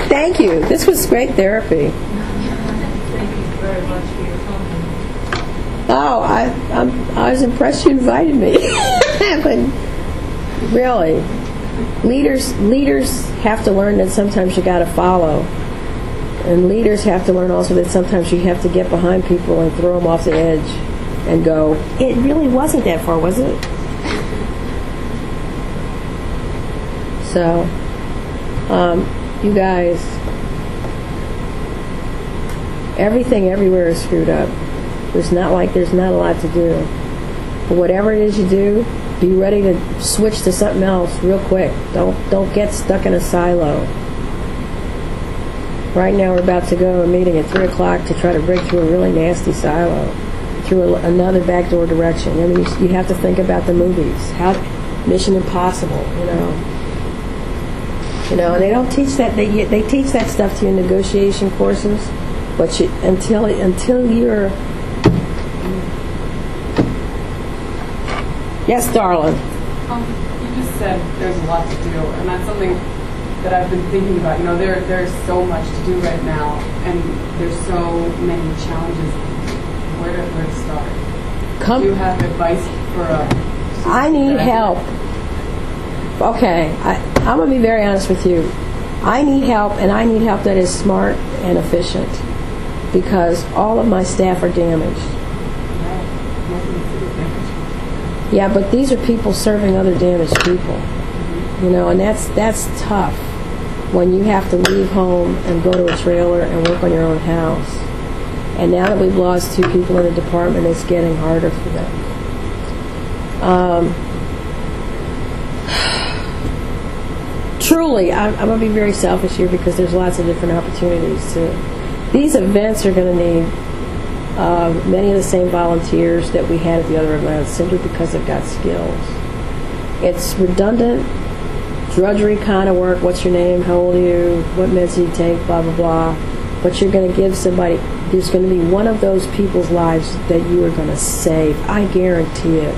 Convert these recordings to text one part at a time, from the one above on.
Thank you. This was great therapy. Thank you very much for your comment. Oh, I was impressed you invited me. But really, leaders have to learn that sometimes you got to follow, and leaders have to learn also that sometimes you have to get behind people and throw them off the edge and go, it really wasn't that far, was it? So, you guys, everything everywhere is screwed up. There's not a lot to do. But whatever it is you do, be ready to switch to something else real quick. Don't get stuck in a silo. Right now we're about to go to a meeting at 3 o'clock to try to break through a really nasty silo, through another backdoor direction. I mean, you have to think about the movies. Mission Impossible, and they don't teach that. They teach that stuff to you in negotiation courses, but until you're. Yes, darling. You just said there's a lot to do, and that's something that I've been thinking about. There's so much to do right now, and there's so many challenges. Where to start? Do you have advice for I need help. Okay, I'm going to be very honest with you. I need help, and I need help that is smart and efficient, because all of my staff are damaged. Yeah, but these are people serving other damaged people, and that's tough when you have to leave home and go to a trailer and work on your own house. And now that we've lost 2 people in the department, it's getting harder for them. Truly, I'm going to be very selfish here because there's lots of different opportunities too. These events are going to need many of the same volunteers that we had at the other events, simply because they've got skills. It's redundant, drudgery kind of work. What's your name? How old are you? What meds do you take? Blah, blah, blah. But you're going to give somebody, there's going to be one of those people's lives that you are going to save. I guarantee it.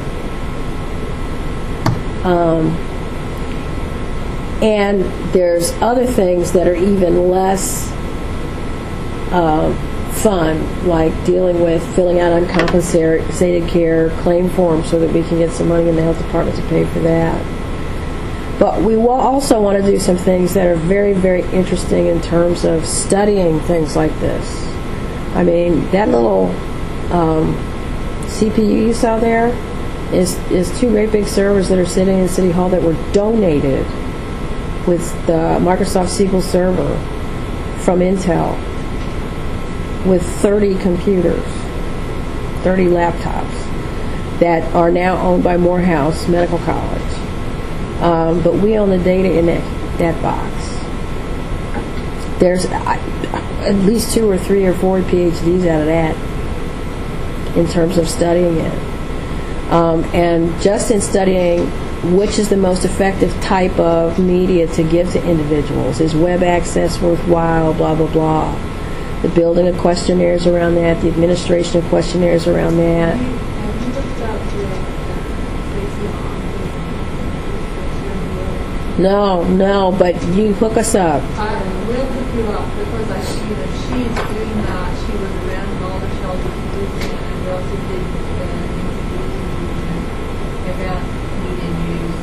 And there's other things that are even less fun, like dealing with filling out uncompensated care claim forms so that we can get some money in the health department to pay for that. But we will also want to do some things that are very, very interesting in terms of studying things like this. I mean, that little CPU you saw there is 2 great big servers that are sitting in City Hall that were donated with the Microsoft SQL Server from Intel, with 30 computers, 30 laptops that are now owned by Morehouse Medical College. But we own the data in that box. There's at least 2 or 3 or 4 PhDs out of that in terms of studying it. And just in studying which is the most effective type of media to give to individuals, is web access worthwhile, blah, blah, blah. The building of questionnaires around that, the administration of questionnaires around that. No, but you hook us up. I will hook you up because I see that she's doing that. She was around all the shelters and we also did about media news.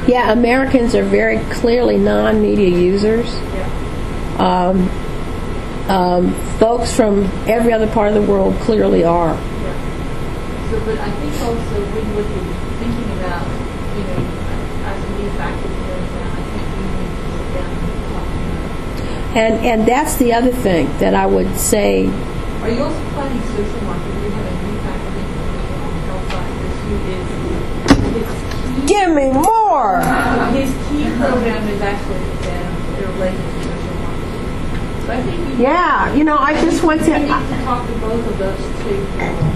Yeah, Americans are very clearly non-media users. Folks from every other part of the world clearly are. But I think also when we're thinking about, as a new faculty, I think we need to sit down and talk about. And that's the other thing that I would say. Are you also planning social marketing? We have a new faculty on health sciences who is Give me more! His key program is actually related to social marketing. So I think I just went to... We need to talk to both of those two.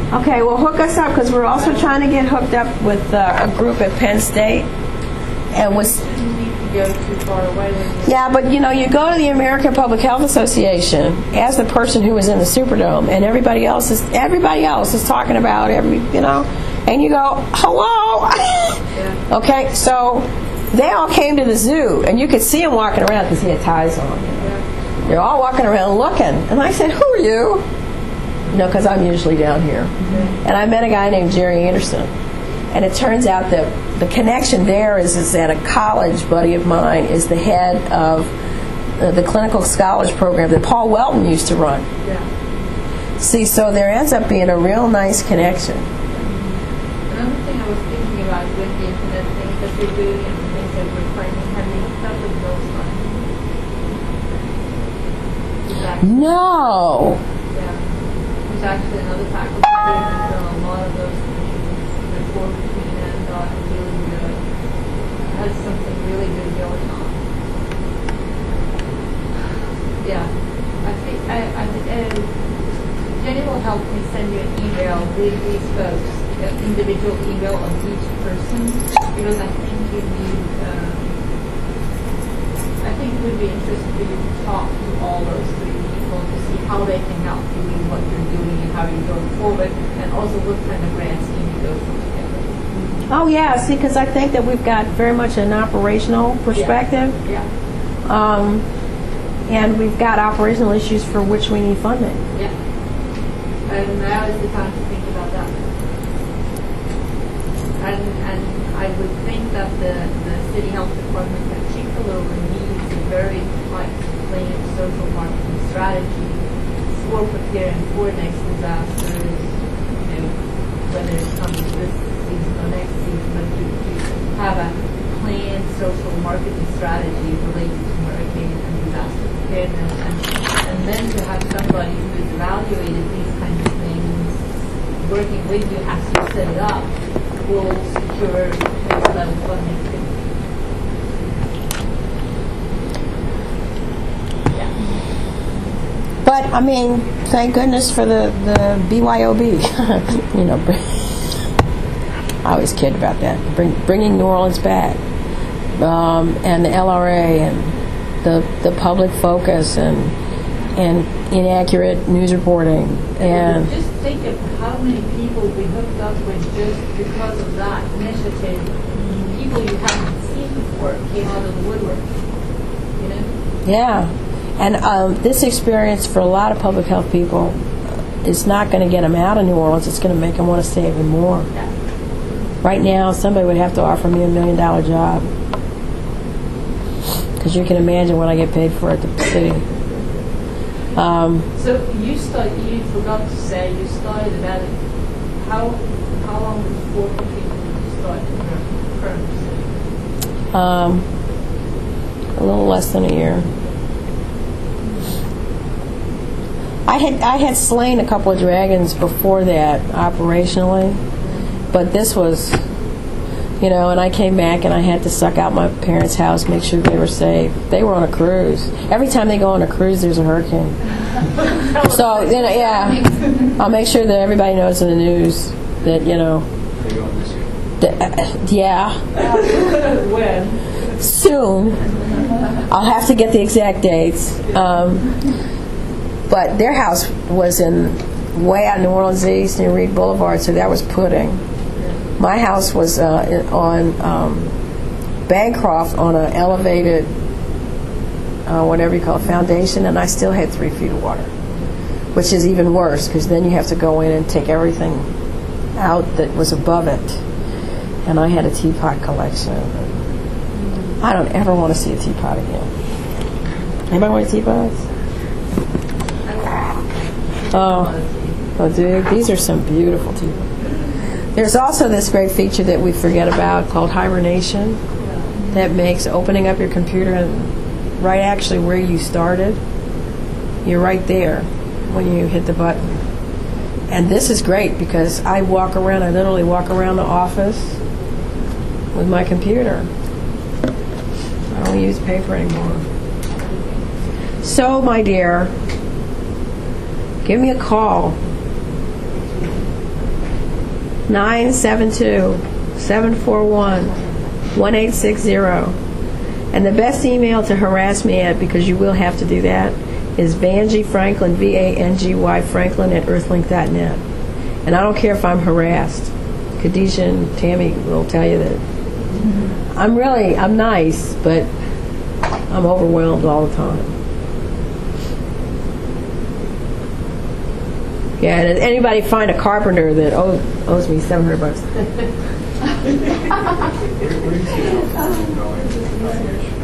Okay, well, hook us up, because we're also trying to get hooked up with a group at Penn State. And was go too far away. Yeah, but you go to the American Public Health Association as the person who was in the Superdome, and everybody else is talking about And you go, hello? Okay, so they all came to the zoo, and you could see him walking around because he had ties on. They're all walking around looking. And I said, who are you? Because I'm usually down here. And I met a guy named Jerry Anderson. And it turns out that the connection there is that a college buddy of mine is the head of the clinical scholars program that Paul Welton used to run. See, so there ends up being a real nice connection. Another thing I was thinking about with the internet things that we're doing and the things that we're finding, have you thought of those ones? No. Yeah. There's actually another faculty here that's done a lot of those things before Katrina and thought really good. Has something really good going on. Yeah. I think Jenny will help me send you an email with these folks, an individual email of each person, because I think you need, I think it would be interesting for you to talk to all those three people to see how they can help you with what you're doing and how you're going forward, and also what kind of grants you need to go through together. Oh, yeah, see, because I think that we've got very much an operational perspective. Yeah. And we've got operational issues for which we need funding. Yeah. And now is the time to think about that. And I would think that the city health department particularly needs a very tight planned social marketing strategy for preparing for next disasters, whether it comes this season or next season, but to have a planned social marketing strategy related to hurricane and disaster preparedness, and then to have somebody who has evaluated these kinds of things working with you as you set it up will secure next level funding. Yeah. But, I mean, thank goodness for the BYOB. I always cared about that. Bringing New Orleans back. And the LRA and the public focus and inaccurate news reporting. And just think of how many people we hooked up with just because of that initiative. People you haven't seen before came out of the woodwork. Yeah. And this experience for a lot of public health people is not going to get them out of New Orleans. It's going to make them want to stay even more. Yeah. Right now, somebody would have to offer me $1 million job. Because you can imagine what I get paid for at the city. So you forgot to say, you started about it. How long before Katrina did you start your current position? A little less than a year. I had slain a couple of dragons before that operationally, but this was, and I came back and I had to suck out my parents' house, make sure they were safe. They were on a cruise. Every time they go on a cruise, there's a hurricane. So, I'll make sure that everybody knows in the news that, When? Soon. I'll have to get the exact dates. But their house was way out in New Orleans East near Reed Boulevard, so that was pudding. My house was on Bancroft on an elevated, whatever you call it, foundation, and I still had 3 feet of water, which is even worse because then you have to go in and take everything out that was above it. And I had a teapot collection. I don't ever want to see a teapot again. Anybody want teapots? Oh, dude, these are some beautiful teapots. There's also this great feature that we forget about called hibernation that makes opening up your computer and right actually where you started. You're right there when you hit the button. And this is great because I literally walk around the office with my computer. I don't use paper anymore. So, my dear, give me a call. 972-741-1860. And the best email to harass me at, because you will have to do that, is Vangy Franklin, Vangy Franklin @earthlink.net. And I don't care if I'm harassed. Khadijah and Tammy will tell you that I'm nice, but I'm overwhelmed all the time. Yeah, and anybody find a carpenter that owes me $700? Where do you see how going?